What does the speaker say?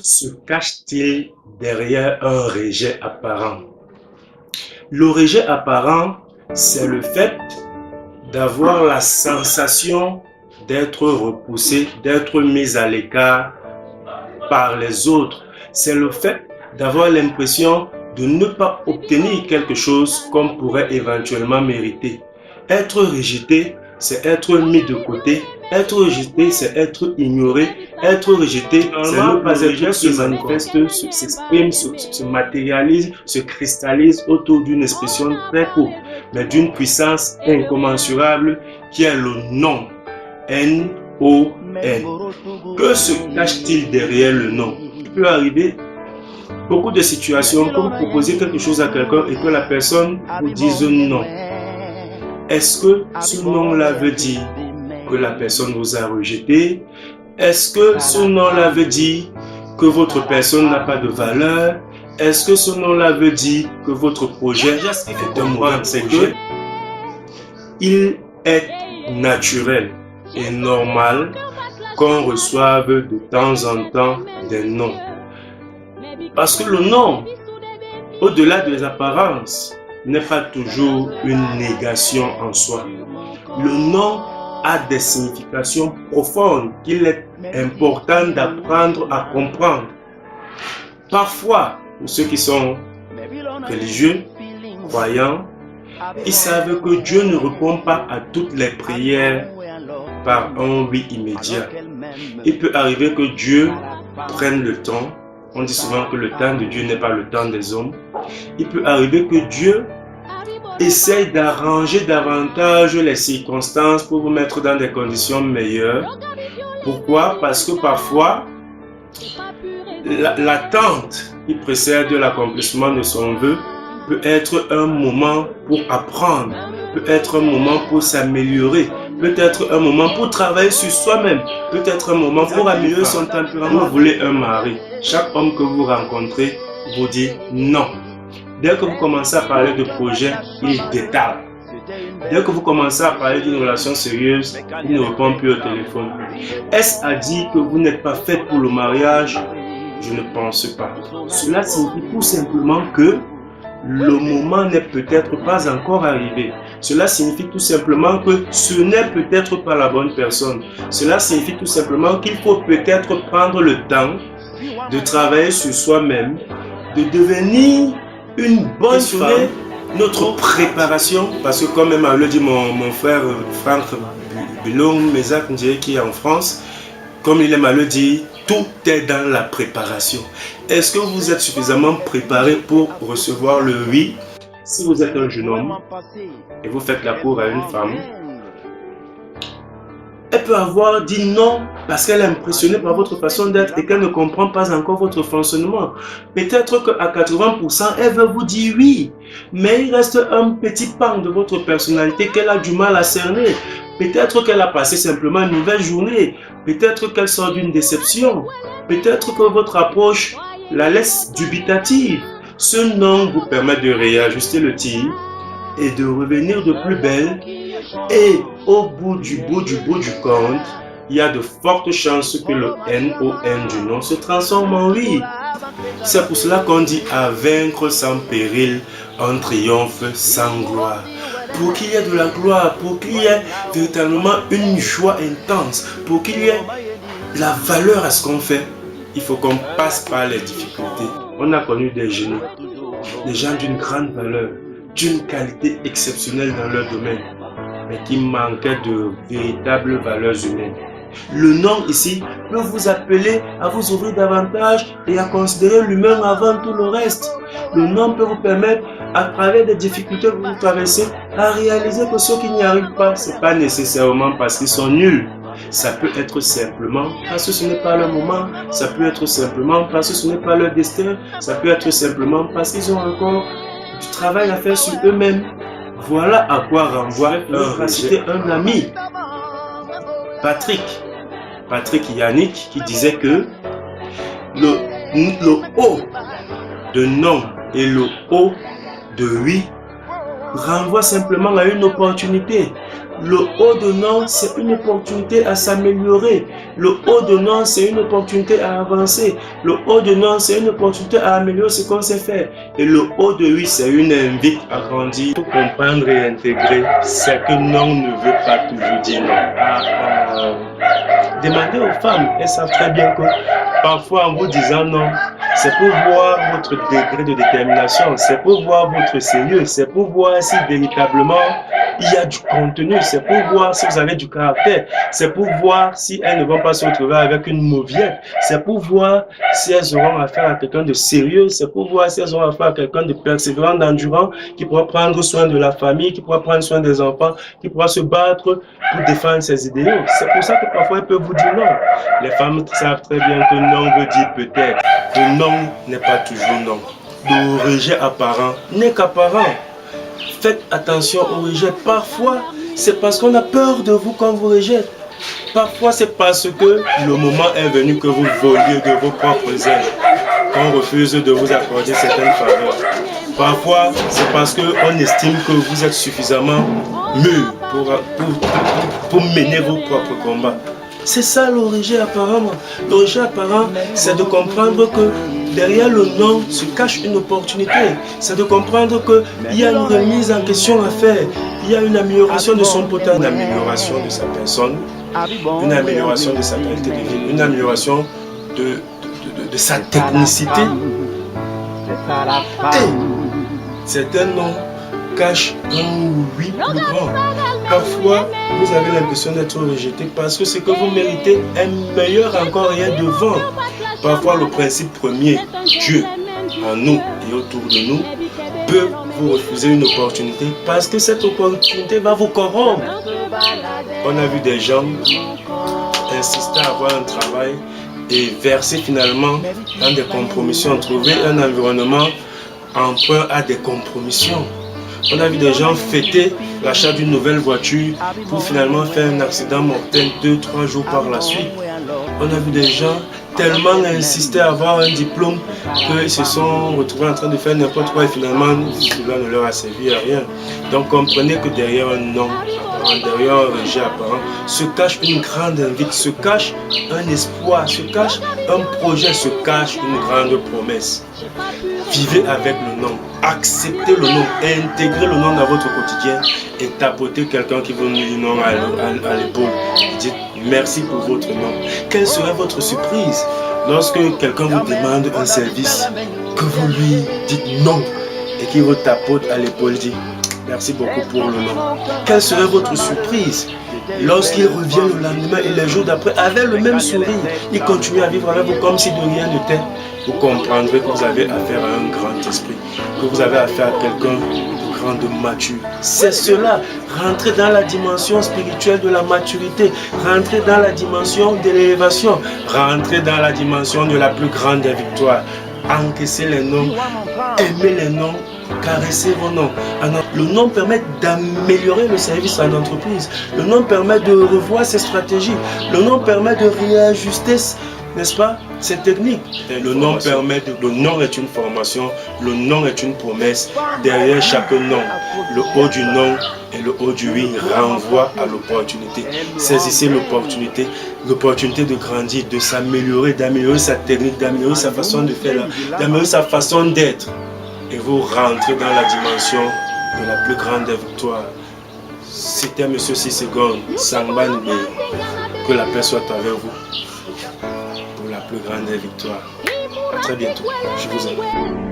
se cache-t-il derrière un rejet apparent? Le rejet apparent, c'est le fait d'avoir la sensation d'être repoussé, d'être mis à l'écart par les autres. C'est le fait d'avoir l'impression de ne pas obtenir quelque chose qu'on pourrait éventuellement mériter. Être rejeté, c'est être mis de côté. Être rejeté, c'est être ignoré. Être rejeté, c'est ne pas être se manifeste, s'exprime, se matérialise, se cristallise autour d'une expression très courte, mais d'une puissance incommensurable qui est le non. N-O-N. Que se cache-t-il derrière le non? Il peut arriver beaucoup de situations que vous proposez quelque chose à quelqu'un et que la personne vous dise non. Est-ce que ce non-là veut dire que la personne vous a rejeté? Est-ce que ce nom-là veut dire que votre personne n'a pas de valeur? Est-ce que ce nom-là veut dire que votre projet est un mauvais projet? Il est naturel et normal qu'on reçoive de temps en temps des noms. Parce que le nom, au-delà des apparences, n'est pas toujours une négation en soi. Le nom a des significations profondes qu'il est important d'apprendre à comprendre. Parfois, pour ceux qui sont religieux, croyants, ils savent que Dieu ne répond pas à toutes les prières par un oui immédiat. Il peut arriver que Dieu prenne le temps. On dit souvent que le temps de Dieu n'est pas le temps des hommes. Il peut arriver que Dieu essaye d'arranger davantage les circonstances pour vous mettre dans des conditions meilleures. Pourquoi? Parce que parfois, l'attente qui précède l'accomplissement de son vœu peut être un moment pour apprendre, peut être un moment pour s'améliorer, peut être un moment pour travailler sur soi-même, peut être un moment pour améliorer son tempérament. Vous voulez un mari, chaque homme que vous rencontrez vous dit non. Dès que vous commencez à parler de projet, il détale. Dès que vous commencez à parler d'une relation sérieuse, il ne répond plus au téléphone. Est-ce à dire que vous n'êtes pas fait pour le mariage? Je ne pense pas. Cela signifie tout simplement que le moment n'est peut-être pas encore arrivé. Cela signifie tout simplement que ce n'est peut-être pas la bonne personne. Cela signifie tout simplement qu'il faut peut-être prendre le temps de travailler sur soi-même, de devenir une bonne femme. Notre préparation, parce que comme m'a le dit mon frère Franck Bilong Mézac qui est en France, comme il aime à le dire, tout est dans la préparation. Est-ce que vous êtes suffisamment préparé pour recevoir le oui? Si vous êtes un jeune homme et vous faites la cour à une femme, elle peut avoir dit non parce qu'elle est impressionnée par votre façon d'être et qu'elle ne comprend pas encore votre fonctionnement. Peut-être qu'à 80%, elle veut vous dire oui, mais il reste un petit pan de votre personnalité qu'elle a du mal à cerner. Peut-être qu'elle a passé simplement une mauvaise journée. Peut-être qu'elle sort d'une déception. Peut-être que votre approche la laisse dubitative. Ce non vous permet de réajuster le tir et de revenir de plus belle. Et au bout du compte, il y a de fortes chances que le N-O-N du non se transforme en oui. C'est pour cela qu'on dit à vaincre sans péril, un triomphe sans gloire. Pour qu'il y ait de la gloire, pour qu'il y ait véritablement une joie intense, pour qu'il y ait la valeur à ce qu'on fait, il faut qu'on passe par les difficultés. On a connu des génies, des gens d'une grande valeur, d'une qualité exceptionnelle dans leur domaine, mais qui manquaient de véritables valeurs humaines. Le nom ici peut vous appeler à vous ouvrir davantage et à considérer l'humain avant tout le reste. Le nom peut vous permettre, à travers des difficultés que vous traversez, à réaliser que ceux qui n'y arrivent pas, ce n'est pas nécessairement parce qu'ils sont nuls. Ça peut être simplement parce que ce n'est pas leur moment, ça peut être simplement parce que ce n'est pas leur destin, ça peut être simplement parce qu'ils ont encore du travail à faire sur eux-mêmes. Voilà à quoi renvoie un ami, Patrick Yannick, qui disait que le O de non et le O de oui renvoie simplement à une opportunité. Le haut de non, c'est une opportunité à s'améliorer. Le haut de non, c'est une opportunité à avancer. Le haut de non, c'est une opportunité à améliorer ce qu'on sait faire. Et le haut de oui, c'est une invite à grandir. Pour comprendre et intégrer, c'est que non ne veut pas toujours dire non. Demandez aux femmes, elles savent très bien que parfois en vous disant non, c'est pour voir votre degré de détermination, c'est pour voir votre sérieux, c'est pour voir si véritablement il y a du contenu, c'est pour voir si vous avez du caractère, c'est pour voir si elles ne vont pas se retrouver avec une mauviette, c'est pour voir si elles auront affaire à quelqu'un de sérieux, c'est pour voir si elles auront affaire à quelqu'un de persévérant, d'endurant, qui pourra prendre soin de la famille, qui pourra prendre soin des enfants, qui pourra se battre pour défendre ses idéaux. C'est pour ça que parfois elles peuvent vous dire non. Les femmes savent très bien que non veut dire peut-être. Le non n'est pas toujours non. Le rejet apparent n'est qu'apparent. Faites attention au rejet. Parfois, c'est parce qu'on a peur de vous qu'on vous rejette. Parfois, c'est parce que le moment est venu que vous voliez de vos propres ailes, qu'on refuse de vous accorder certaines faveurs. Parfois, c'est parce qu'on estime que vous êtes suffisamment mûr pour mener vos propres combats. C'est ça le rejet apparent. Le rejet apparent, c'est de comprendre que derrière le non se cache une opportunité. C'est de comprendre qu'il y a une remise en question à faire. Il y a une amélioration de son potentiel, une amélioration de sa personne, une amélioration de sa qualité de vie, une amélioration de sa technicité. Et certains non cachent un oui plus grand. Parfois, vous avez l'impression d'être rejeté parce que ce que vous méritez est meilleur encore rien devant. Parfois, le principe premier, Dieu en nous et autour de nous, peut vous refuser une opportunité parce que cette opportunité va vous corrompre. On a vu des gens insister à avoir un travail et verser finalement dans des compromissions, trouver un environnement emprunt à des compromissions. On a vu des gens fêter l'achat d'une nouvelle voiture pour finalement faire un accident mortel 2-3 jours par la suite. On a vu des gens tellement insister à avoir un diplôme qu'ils se sont retrouvés en train de faire n'importe quoi et finalement cela ne leur a servi à rien. Donc comprenez que derrière un non apparent, derrière un rejet apparent, se cache une grande invite, se cache un espoir, se cache un projet, se cache une grande promesse. Vivez avec le non, acceptez le non, intégrez le non dans votre quotidien et tapotez quelqu'un qui vous dit non à l'épaule. Dites merci pour votre non. Quelle serait votre surprise lorsque quelqu'un vous demande un service, que vous lui dites non et qu'il vous tapote à l'épaule, dit merci beaucoup pour le non. Quelle serait votre surprise lorsqu'il revient le lendemain et les jours d'après avec le même sourire, il continue à vivre avec vous comme si de rien n'était? Vous comprendrez que vous avez affaire à un grand esprit, que vous avez affaire à quelqu'un de grand, de mature. C'est cela, rentrer dans la dimension spirituelle de la maturité, rentrer dans la dimension de l'élévation, rentrer dans la dimension de la plus grande des victoires. Encaisser les noms, aimer les noms, caresser vos noms. Le nom permet d'améliorer le service en entreprise. Le nom permet de revoir ses stratégies. Le nom permet de réajuster, n'est-ce pas, ces techniques. Le nom permet le nom est une formation, le nom est une promesse. Derrière chaque nom, le haut du nom et le haut du oui renvoie à l'opportunité. Saisissez l'opportunité, l'opportunité de grandir, de s'améliorer, d'améliorer sa technique, d'améliorer sa façon de faire, d'améliorer sa façon d'être. Et vous rentrez dans la dimension de la plus grande des victoires. C'était M. Sissegon, Sangban Bé. Que la paix soit avec vous pour la plus grande des victoires. À très bientôt. Je vous aime.